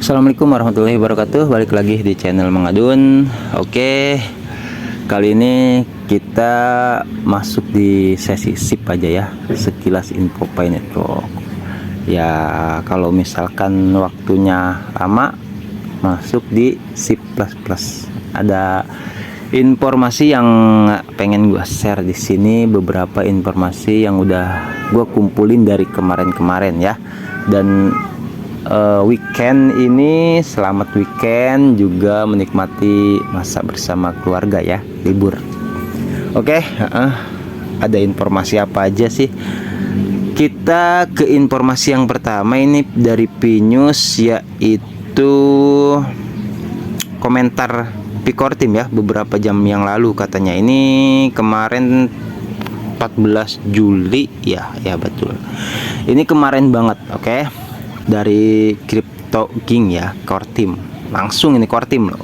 Assalamualaikum warahmatullahi wabarakatuh. Balik lagi di channel Mengadun. Oke, kali ini kita masuk di sesi SIP aja ya, sekilas info Pi Network. Ya kalau misalkan waktunya lama, masuk di SIP++. Ada informasi yang pengen gue share di sini, beberapa informasi yang udah gue kumpulin dari kemarin-kemarin ya. Dan weekend ini, selamat weekend juga, menikmati masa bersama keluarga ya, libur. Oke, ada informasi apa aja sih? Kita ke informasi yang pertama ini dari Pinews, yaitu komentar Pikortim ya, beberapa jam yang lalu katanya. Ini kemarin 14 Juli ya betul. Ini kemarin banget, oke. Dari Crypto King ya, Kortim. Langsung ini Kortim loh.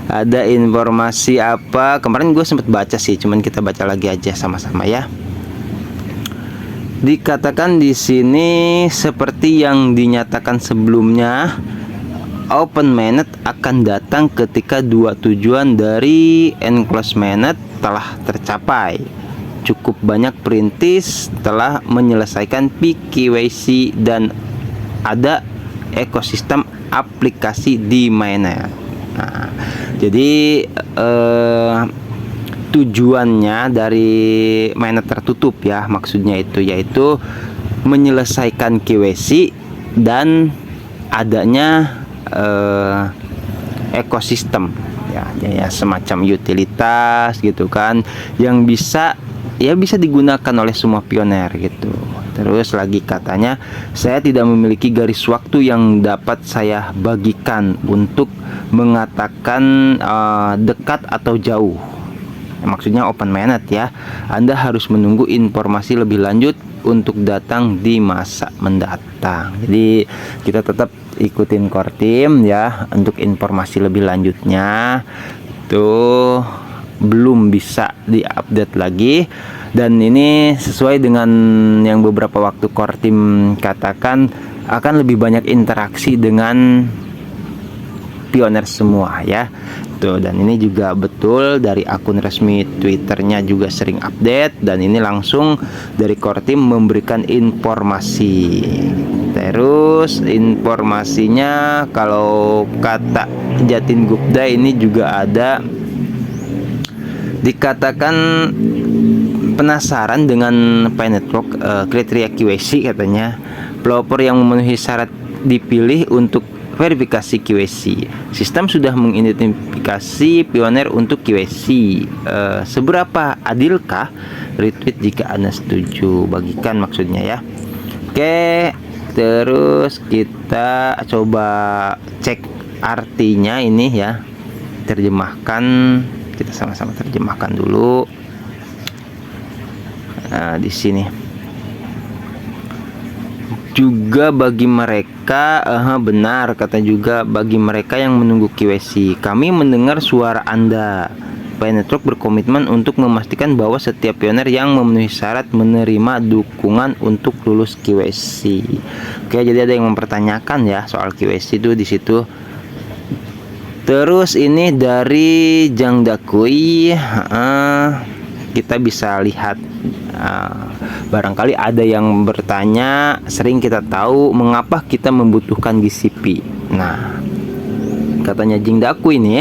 Ada informasi apa? Kemarin gue sempet baca sih, cuman kita baca lagi aja sama-sama ya. Dikatakan di sini seperti yang dinyatakan sebelumnya, Open Mainnet akan datang ketika dua tujuan dari Enclosed Mainnet telah tercapai. Cukup banyak perintis telah menyelesaikan PKYC dan ada ekosistem aplikasi di mainnet. Nah, jadi tujuannya dari mainnet tertutup ya, maksudnya itu yaitu menyelesaikan KYC dan adanya ekosistem ya, semacam utilitas gitu kan, yang bisa digunakan oleh semua pioner gitu. Terus lagi katanya, saya tidak memiliki garis waktu yang dapat saya bagikan untuk mengatakan dekat atau jauh. Maksudnya Open Mainnet ya. Anda harus menunggu informasi lebih lanjut untuk datang di masa mendatang. Jadi kita tetap ikutin Kortim ya untuk informasi lebih lanjutnya. Tuh belum bisa diupdate lagi, dan ini sesuai dengan yang beberapa waktu Kortim katakan akan lebih banyak interaksi dengan pioner semua ya tuh. Dan ini juga betul, dari akun resmi Twitternya juga sering update, dan ini langsung dari Kortim memberikan informasi. Terus informasinya kalau kata Jatin Gupta ini juga ada, dikatakan penasaran dengan Pi Network kriteria QAC katanya. Pelopor yang memenuhi syarat dipilih untuk verifikasi QAC. Sistem sudah mengidentifikasi pioner untuk QAC. Seberapa adilkah? Retweet jika Anda setuju, bagikan maksudnya ya. Oke, terus kita coba cek artinya ini ya. Terjemahkan, kita sama-sama terjemahkan dulu. Nah, di sini juga bagi mereka, benar kata juga, bagi mereka yang menunggu QAC, kami mendengar suara Anda. Pi Network berkomitmen untuk memastikan bahwa setiap pioner yang memenuhi syarat menerima dukungan untuk lulus QAC. Oke, jadi ada yang mempertanyakan ya soal QAC itu di situ. Terus ini dari Jang Dakui, kita bisa lihat, barangkali ada yang bertanya, sering kita tahu mengapa kita membutuhkan GCP. Nah, katanya Jing Dakui ini,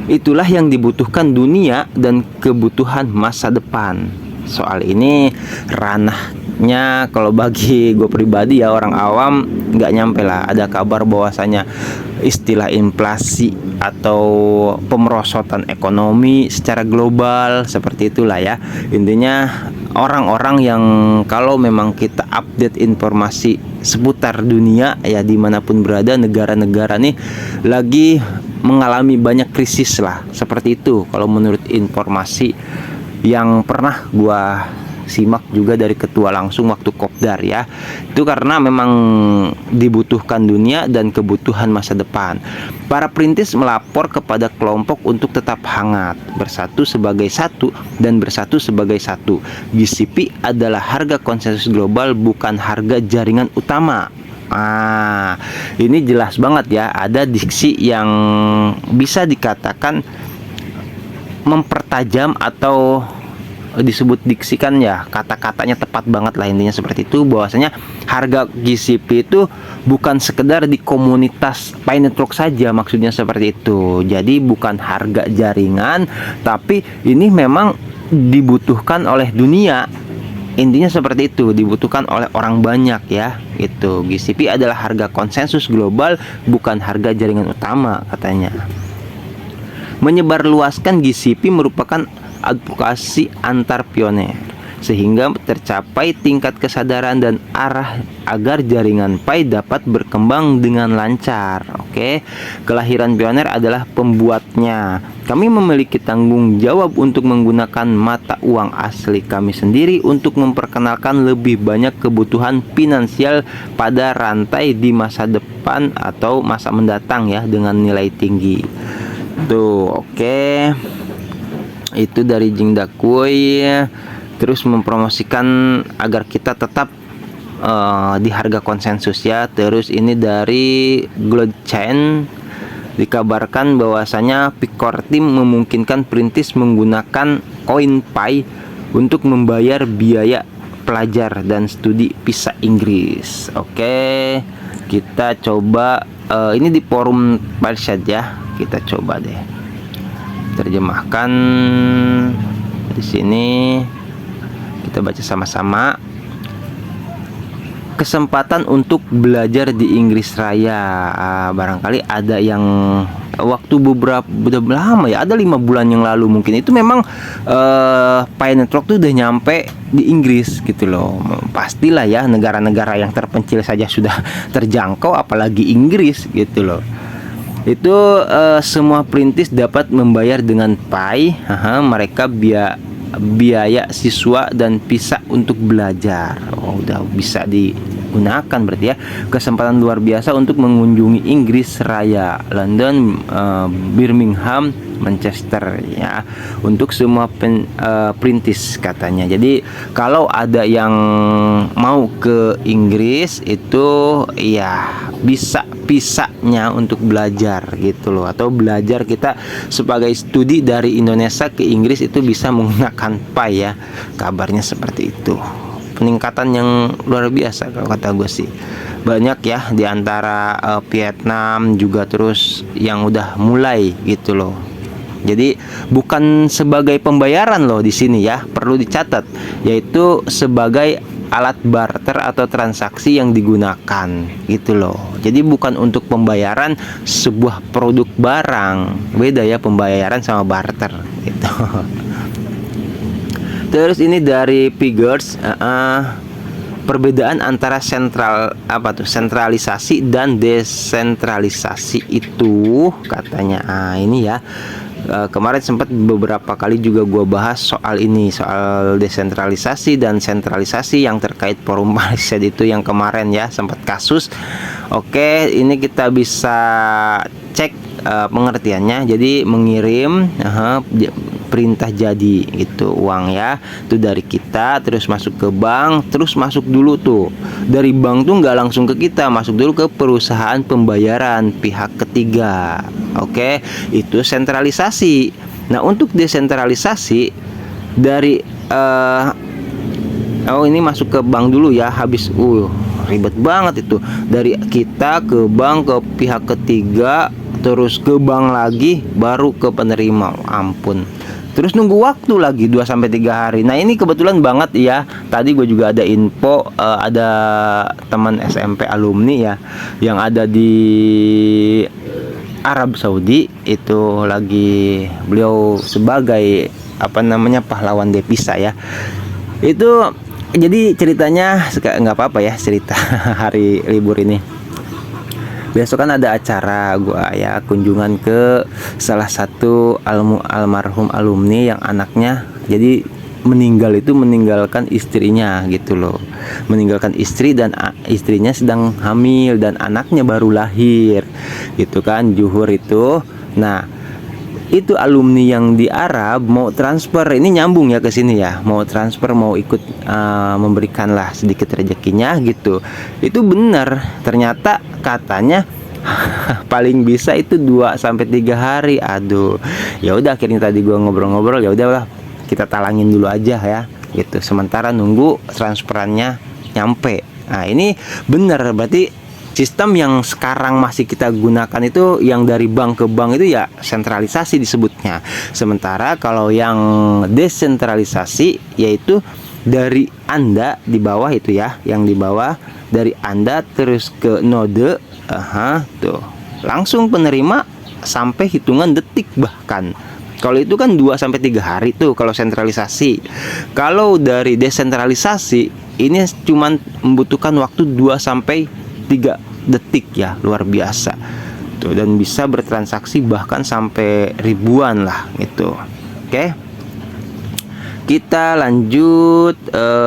itulah yang dibutuhkan dunia dan kebutuhan masa depan. Soal ini ranahnya kalau bagi gue pribadi ya, orang awam nggak nyampe lah. Ada kabar bahwasanya istilah inflasi atau pemerosotan ekonomi secara global, seperti itulah ya. Intinya orang-orang yang kalau memang kita update informasi seputar dunia ya, dimanapun berada, negara-negara nih lagi mengalami banyak krisis lah, seperti itu kalau menurut informasi yang pernah gua simak juga dari ketua langsung waktu Kopdar ya. Itu karena memang dibutuhkan dunia dan kebutuhan masa depan. Para perintis melapor kepada kelompok untuk tetap hangat, bersatu sebagai satu dan bersatu sebagai satu. GCP adalah harga konsensus global, bukan harga jaringan utama. Ini jelas banget ya, ada diksi yang bisa dikatakan mempertajam atau disebut diksi kan ya, kata-katanya tepat banget lah, intinya seperti itu, bahwasanya harga GCP itu bukan sekedar di komunitas Pi Network saja, maksudnya seperti itu. Jadi bukan harga jaringan, tapi ini memang dibutuhkan oleh dunia. Intinya seperti itu, dibutuhkan oleh orang banyak ya. Itu GCP adalah harga konsensus global, bukan harga jaringan utama katanya. Menyebarluaskan GCP merupakan advokasi antar pioner, sehingga tercapai tingkat kesadaran dan arah agar jaringan Pi dapat berkembang dengan lancar. Oke, kelahiran pioner adalah pembuatnya. Kami memiliki tanggung jawab untuk menggunakan mata uang asli kami sendiri untuk memperkenalkan lebih banyak kebutuhan finansial pada rantai di masa depan atau masa mendatang ya, dengan nilai tinggi. Tuh, oke. Itu dari Jing Dakui, terus mempromosikan agar kita tetap di harga konsensus ya. Terus ini dari Glodchain, dikabarkan bahwasanya Picor Team memungkinkan perintis menggunakan koin Pi untuk membayar biaya pelajar dan studi visa Inggris. Oke, kita coba ini di forum Parshad ya, kita coba deh terjemahkan di sini, kita baca sama-sama. Kesempatan untuk belajar di Inggris Raya. Barangkali ada yang waktu udah lama ya, ada 5 bulan yang lalu mungkin, itu memang Pi Network tuh udah nyampe di Inggris gitu loh. Pastilah ya, negara-negara yang terpencil saja sudah terjangkau, apalagi Inggris gitu loh. Itu semua perintis dapat membayar dengan Pi. Mereka biaya siswa dan visa untuk belajar. Udah bisa digunakan berarti ya. Kesempatan luar biasa untuk mengunjungi Inggris Raya, London, Birmingham, Manchester ya, untuk semua perintis katanya. Jadi kalau ada yang mau ke Inggris itu ya bisa visanya untuk belajar gitu loh, atau belajar kita sebagai studi dari Indonesia ke Inggris itu bisa menggunakan Pi ya, kabarnya seperti itu. Peningkatan yang luar biasa kalau kata gue sih. Banyak ya di antara Vietnam juga, terus yang udah mulai gitu loh. Jadi bukan sebagai pembayaran loh di sini ya, perlu dicatat, yaitu sebagai alat barter atau transaksi yang digunakan gitu loh. Jadi bukan untuk pembayaran sebuah produk barang, beda ya pembayaran sama barter gitu. Terus ini dari Figures, perbedaan antara sentralisasi dan desentralisasi itu katanya. Ini ya, kemarin sempat beberapa kali juga gue bahas soal ini, soal desentralisasi dan sentralisasi yang terkait forum Parshad itu yang kemarin ya, sempat kasus. Oke, ini kita bisa cek pengertiannya. Jadi mengirim perintah jadi itu uang ya, itu dari kita terus masuk ke bank, terus masuk dulu tuh dari bank tuh nggak langsung ke kita, masuk dulu ke perusahaan pembayaran pihak ketiga. Oke, itu sentralisasi. Nah, untuk desentralisasi dari ini masuk ke bank dulu ya, habis ribet banget itu, dari kita ke bank, ke pihak ketiga, terus ke bank lagi, baru ke penerima. Ampun, terus nunggu waktu lagi 2-3 hari. Nah, ini kebetulan banget ya, tadi gue juga ada info, ada teman SMP alumni ya yang ada di Arab Saudi, itu lagi beliau sebagai pahlawan devisa ya. Itu jadi ceritanya nggak apa-apa ya, cerita hari libur ini. Besok kan ada acara gua ya, kunjungan ke salah satu almarhum alumni yang anaknya jadi meninggalkan istrinya gitu loh. Meninggalkan istri, dan istrinya sedang hamil dan anaknya baru lahir gitu kan, zuhur itu. Nah, itu alumni yang di Arab mau transfer, ini nyambung ya ke sini ya, mau transfer, mau ikut memberikanlah sedikit rezekinya gitu. Itu benar, ternyata katanya paling bisa itu 2 sampai 3 hari. Aduh. Ya udah, akhirnya tadi gua ngobrol-ngobrol, ya udahlah kita talangin dulu aja ya gitu. Sementara nunggu transferannya nyampe. Nah, ini benar, berarti sistem yang sekarang masih kita gunakan itu yang dari bank ke bank itu ya sentralisasi disebutnya. Sementara kalau yang desentralisasi yaitu dari Anda di bawah itu ya, yang di bawah dari Anda terus ke node, tuh langsung penerima sampai hitungan detik bahkan. Kalau itu kan 2 sampai 3 hari tuh kalau sentralisasi. Kalau dari desentralisasi ini cuman membutuhkan waktu 2 sampai 3 detik ya, luar biasa tuh, dan bisa bertransaksi bahkan sampai ribuan lah gitu. Oke, kita lanjut.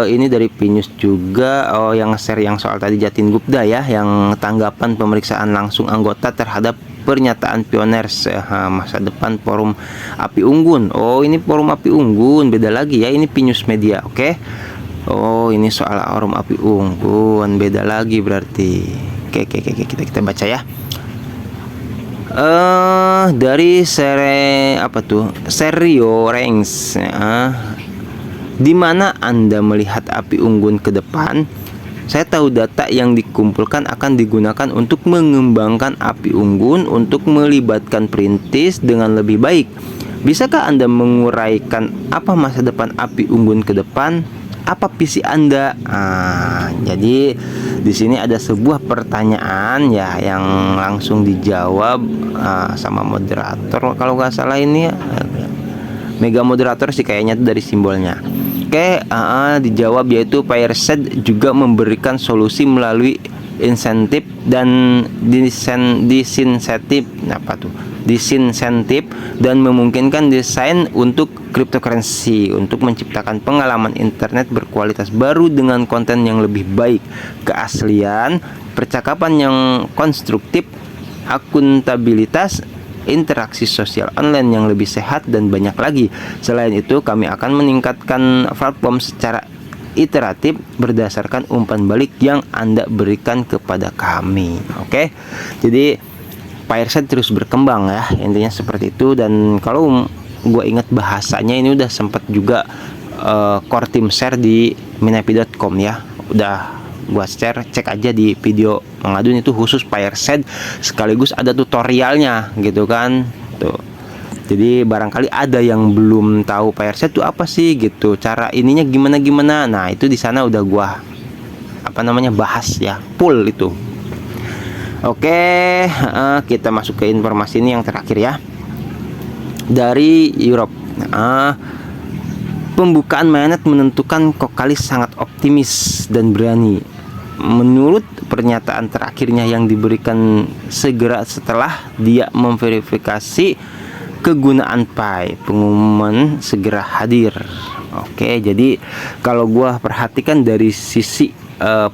Ini dari Pinus juga, yang share yang soal tadi Jatin Gupta ya, yang tanggapan pemeriksaan langsung anggota terhadap pernyataan Pioners masa depan Forum Api Unggun. Oh, ini Forum Api Unggun beda lagi ya, ini Pinus Media. Oke. Oh, ini soal Forum Api Unggun beda lagi berarti. Oke, kita baca ya. Dari Serio Ranks, di mana Anda melihat api unggun ke depan? Saya tahu data yang dikumpulkan akan digunakan untuk mengembangkan api unggun untuk melibatkan perintis dengan lebih baik. Bisakah Anda menguraikan apa masa depan api unggun ke depan? Apa visi Anda? Jadi di sini ada sebuah pertanyaan ya yang langsung dijawab sama moderator. Kalau nggak salah ini mega moderator sih kayaknya dari simbolnya. Oke, dijawab yaitu Fireside juga memberikan solusi melalui insentif dan disinsentif. Apa tuh? Disinsentif dan memungkinkan desain untuk cryptocurrency untuk menciptakan pengalaman internet berkualitas baru dengan konten yang lebih baik, keaslian, percakapan yang konstruktif, akuntabilitas, interaksi sosial online yang lebih sehat, dan banyak lagi. Selain itu, kami akan meningkatkan platform secara iteratif berdasarkan umpan balik yang Anda berikan kepada kami. Oke. Jadi Fireside terus berkembang ya, intinya seperti itu. Dan kalau gue ingat bahasanya ini udah sempat juga core team share di minapi.com ya, udah gue share, cek aja di video mengadun itu khusus Fireside, sekaligus ada tutorialnya gitu kan tuh. Jadi barangkali ada yang belum tahu Fireside itu apa sih gitu, cara ininya gimana. Nah, itu di sana udah gue bahas ya, full itu. Oke, kita masuk ke informasi ini yang terakhir ya, dari Europe. Pembukaan mainnet menentukan Kokali sangat optimis dan berani. Menurut pernyataan terakhirnya yang diberikan segera setelah dia memverifikasi kegunaan Pi, pengumuman segera hadir. Oke, jadi kalau gua perhatikan dari sisi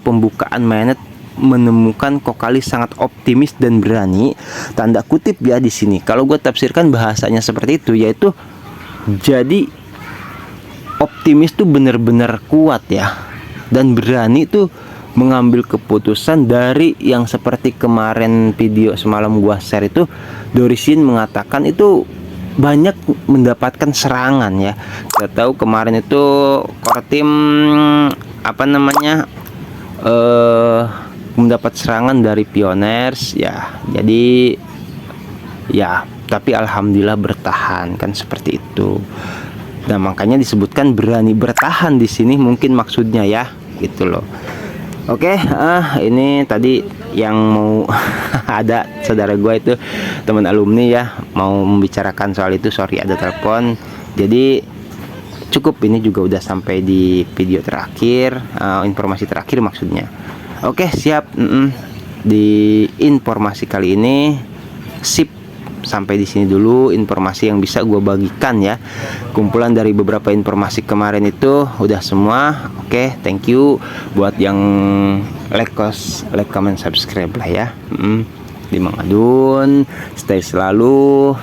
pembukaan mainnet menemukan Kokali sangat optimis dan berani, tanda kutip ya di sini. Kalau gue tafsirkan bahasanya seperti itu, yaitu jadi optimis tuh benar-benar kuat ya, dan berani tuh mengambil keputusan dari yang seperti kemarin video semalam gua share itu, Dorisin mengatakan itu banyak mendapatkan serangan ya. Kita tahu kemarin itu core team mendapat serangan dari Pioners ya. Jadi ya, tapi alhamdulillah bertahan kan, seperti itu. Nah, makanya disebutkan berani bertahan di sini, mungkin maksudnya ya, gitu loh. Oke, ini tadi yang mau ada saudara gue itu teman alumni ya, mau membicarakan soal itu. Sorry ada telepon. Jadi cukup, ini juga udah sampai di video terakhir, informasi terakhir maksudnya. Oke, siap. Di informasi kali ini sip, sampai di sini dulu informasi yang bisa gue bagikan ya. Kumpulan dari beberapa informasi kemarin itu udah semua. Oke, thank you buat yang like, comment, subscribe lah ya. Di Mang Adun, stay selalu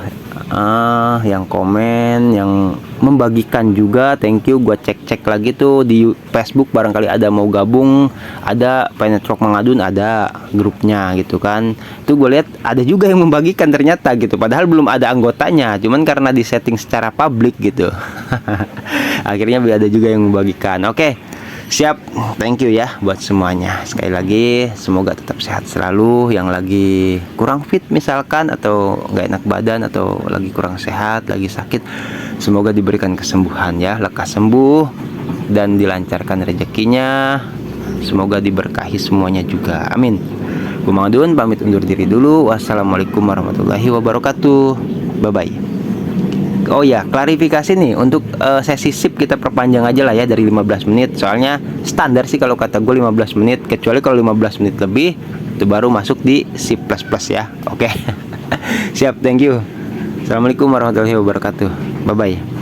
yang komen, yang membagikan juga, thank you. Gua cek lagi tuh di Facebook, barangkali ada mau gabung, ada Penetwork Mangadun, ada grupnya gitu kan. Itu gue lihat ada juga yang membagikan ternyata gitu, padahal belum ada anggotanya, cuman karena di setting secara publik gitu. Akhirnya ada juga yang membagikan. Oke, siap, thank you ya buat semuanya. Sekali lagi semoga tetap sehat selalu. Yang lagi kurang fit misalkan, atau nggak enak badan, atau lagi kurang sehat, lagi sakit, semoga diberikan kesembuhan ya, lekas sembuh dan dilancarkan rezekinya. Semoga diberkahi semuanya juga, amin. Gue Mangadun pamit undur diri dulu. Wassalamualaikum warahmatullahi wabarakatuh. Bye bye. Oh ya, klarifikasi nih, untuk sesi SIP kita perpanjang aja lah ya dari 15 menit. Soalnya standar sih kalau kata gue 15 menit, kecuali kalau 15 menit lebih itu baru masuk di SIP plus ya. Oke. Siap, thank you. Assalamualaikum warahmatullahi wabarakatuh. Bye bye.